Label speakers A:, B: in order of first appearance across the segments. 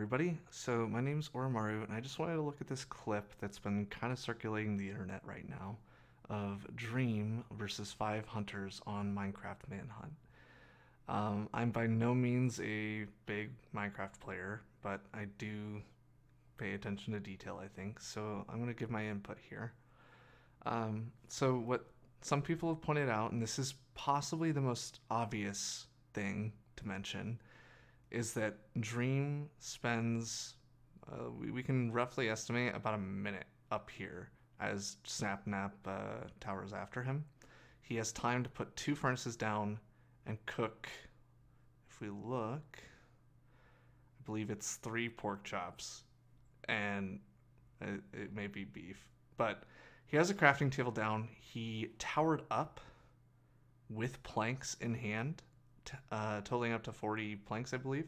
A: everybody. So my name's Oromaru, and I just wanted to look at this clip that's been kind of circulating the internet right now of Dream versus 5 hunters on Minecraft Manhunt. I'm by no means a big Minecraft player, but I do pay attention to detail, I think, so I'm going to give my input here. So what some people have pointed out, and this is possibly the most obvious thing to mention, is that Dream spends, we can roughly estimate about a minute up here as Snapnap towers after him. He has time to put 2 furnaces down and cook, if we look, I believe it's 3 pork chops, and it may be beef, but he has a crafting table down. He towered up with planks in hand, totaling up to 40 planks, I believe.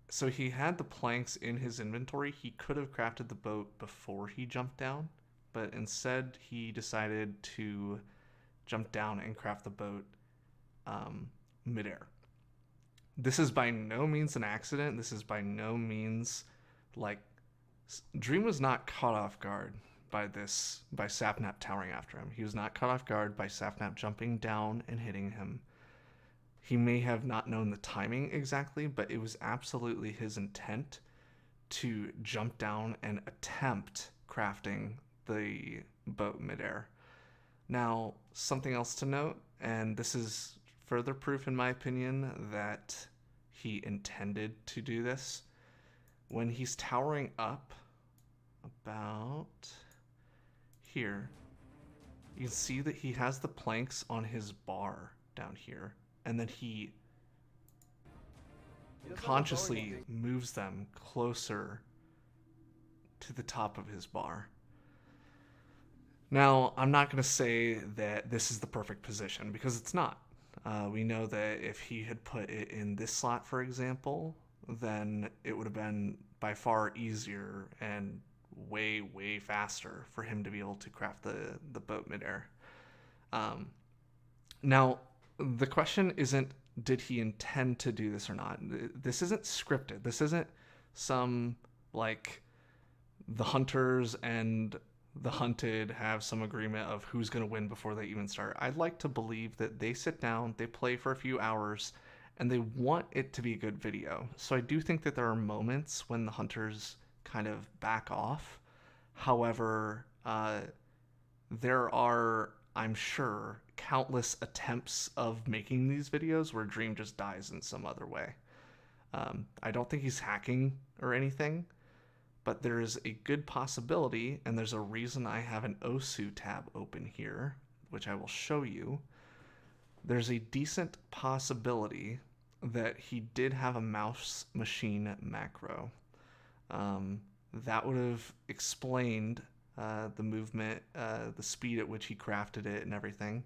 A: So he had the planks in his inventory. He could have crafted the boat before he jumped down, but instead he decided to jump down and craft the boat midair. This is by no means an accident. This is by no means like Dream was not caught off guard by Sapnap towering after him. He was not caught off guard by Sapnap jumping down and hitting him. He may have not known the timing exactly, but it was absolutely his intent to jump down and attempt crafting the boat midair. Now, something else to note, and this is further proof in my opinion that he intended to do this. When he's towering up about here, you can see that he has the planks on his bar down here, and then he consciously moves them closer to the top of his bar. Now, I'm not going to say that this is the perfect position, because it's not. We know that if he had put it in this slot, for example, then it would have been by far easier and way, way faster for him to be able to craft the boat midair. Now, the question isn't, did he intend to do this or not? This isn't scripted. This isn't some, like, the hunters and the hunted have some agreement of who's going to win before they even start. I'd like to believe that they sit down, they play for a few hours, and they want it to be a good video. So I do think that there are moments when the hunters kind of back off. However, there are, I'm sure, countless attempts of making these videos where Dream just dies in some other way. I don't think he's hacking or anything, but there is a good possibility, and there's a reason I have an OSU tab open here, which I will show you. There's a decent possibility that he did have a mouse machine macro. That would have explained the movement, the speed at which he crafted it and everything.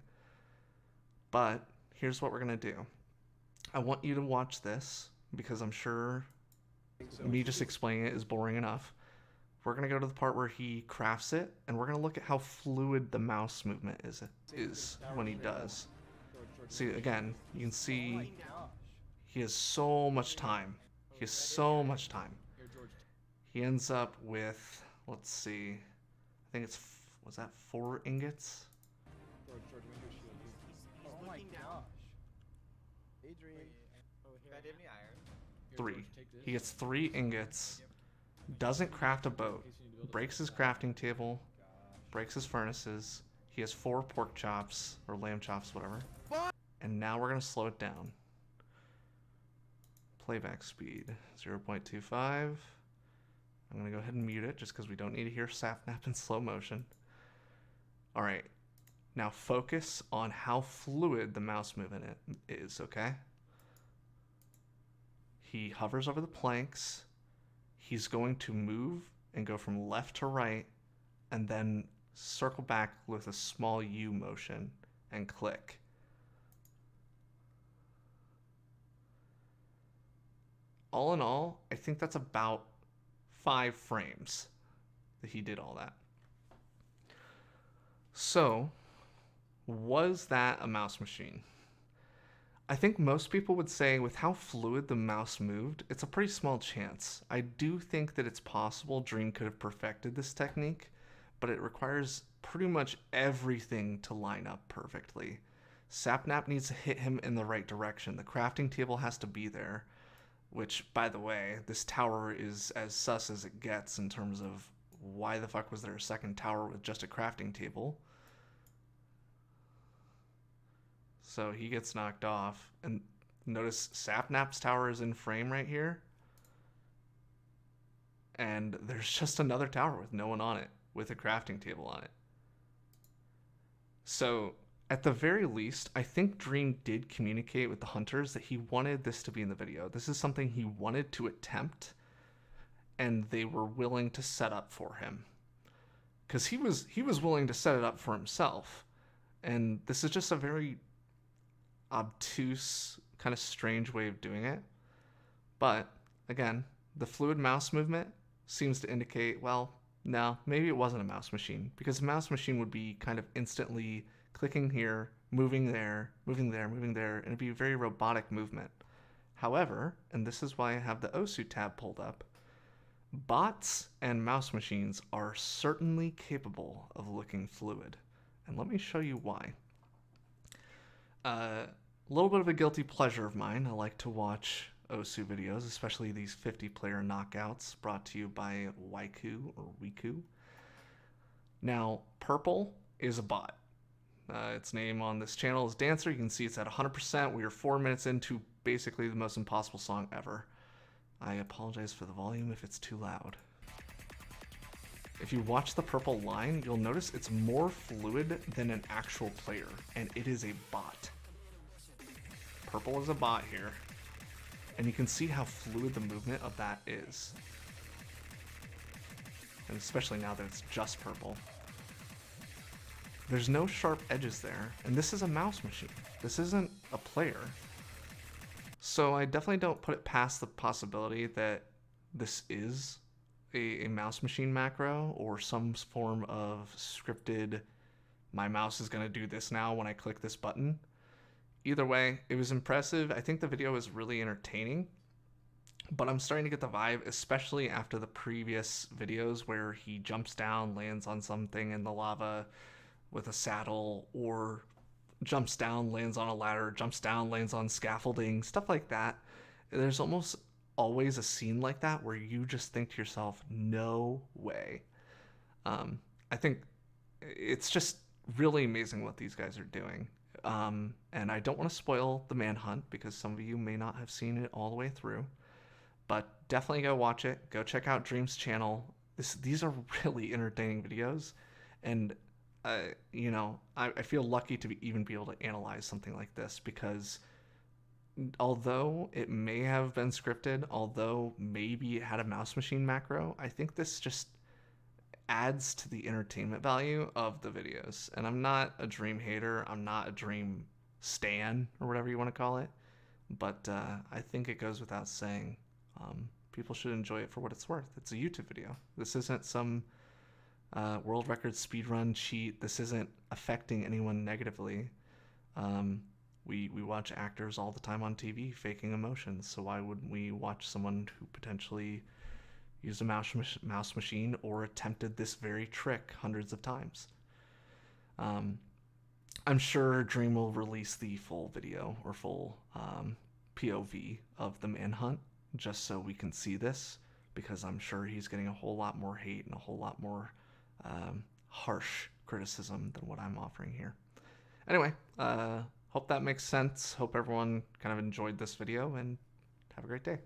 A: But here's what we're going to do. I want you to watch this, because I'm sure me just explaining it is boring enough. We're going to go to the part where he crafts it, and we're going to look at how fluid the mouse movement is when he does. See, again, you can see he has so much time. He has so much time. He ends up with, let's see, I think it's, was that 4 ingots?
B: Oh my gosh. Adrian.
A: 3. He gets 3 ingots, doesn't craft a boat, breaks his crafting table, breaks his furnaces. He has 4 pork chops, or lamb chops, whatever. And now we're going to slow it down. Playback speed, 0.25. I'm going to go ahead and mute it just because we don't need to hear Sapnap in slow motion. Alright, now focus on how fluid the mouse movement is, okay? He hovers over the planks. He's going to move and go from left to right, and then circle back with a small U motion and click. All in all, I think that's about 5 frames that he did all that. So, was that a mouse machine? I think most people would say with how fluid the mouse moved, it's a pretty small chance. I do think that it's possible Dream could have perfected this technique, but it requires pretty much everything to line up perfectly. Sapnap needs to hit him in the right direction. The crafting table has to be there, which, by the way, this tower is as sus as it gets in terms of why the fuck was there a second tower with just a crafting table? So he gets knocked off. And notice Sapnap's tower is in frame right here. And there's just another tower with no one on it, with a crafting table on it. So at the very least, I think Dream did communicate with the hunters that he wanted this to be in the video. This is something he wanted to attempt, and they were willing to set up for him. Because he was willing to set it up for himself. And this is just a very obtuse, kind of strange way of doing it. But again, the fluid mouse movement seems to indicate, well, no, maybe it wasn't a mouse machine, because a mouse machine would be kind of instantly clicking here, moving there, moving there, moving there, and it'd be a very robotic movement. However, and this is why I have the OSU tab pulled up, bots and mouse machines are certainly capable of looking fluid. And let me show you why. A little bit of a guilty pleasure of mine. I like to watch OSU videos, especially these 50-player knockouts brought to you by Waiku or Wiku. Now, purple is a bot. Its name on this channel is Dancer. You can see it's at 100%. We are 4 minutes into basically the most impossible song ever. I apologize for the volume if it's too loud. If you watch the purple line, you'll notice it's more fluid than an actual player, and it is a bot. Purple is a bot here, and you can see how fluid the movement of that is. And especially now that it's just purple. There's no sharp edges there, and this is a mouse machine. This isn't a player. So I definitely don't put it past the possibility that this is a mouse machine macro or some form of scripted, my mouse is going to do this now when I click this button. Either way, it was impressive. I think the video is really entertaining, but I'm starting to get the vibe, especially after the previous videos where he jumps down, lands on something in the lava with a saddle, or jumps down, lands on a ladder, jumps down, lands on scaffolding, stuff like that. There's almost always a scene like that where you just think to yourself, no way. I think it's just really amazing what these guys are doing. And I don't want to spoil the Manhunt because some of you may not have seen it all the way through, but definitely go watch it. Go check out Dream's channel. These are really entertaining videos, and you know, I feel lucky to even be able to analyze something like this, because although it may have been scripted, although maybe it had a mouse machine macro, I think this just adds to the entertainment value of the videos. And I'm not a Dream hater, I'm not a Dream stan, or whatever you want to call it, but I think it goes without saying, people should enjoy it for what it's worth. It's a YouTube video. This isn't some world record speedrun cheat. This isn't affecting anyone negatively. We watch actors all the time on TV faking emotions, so why wouldn't we watch someone who potentially used a mouse machine or attempted this very trick hundreds of times? I'm sure Dream will release the full video or full POV of the Manhunt just so we can see this, because I'm sure he's getting a whole lot more hate and a whole lot more harsh criticism than what I'm offering here. Anyway, hope that makes sense. Hope everyone kind of enjoyed this video, and have a great day.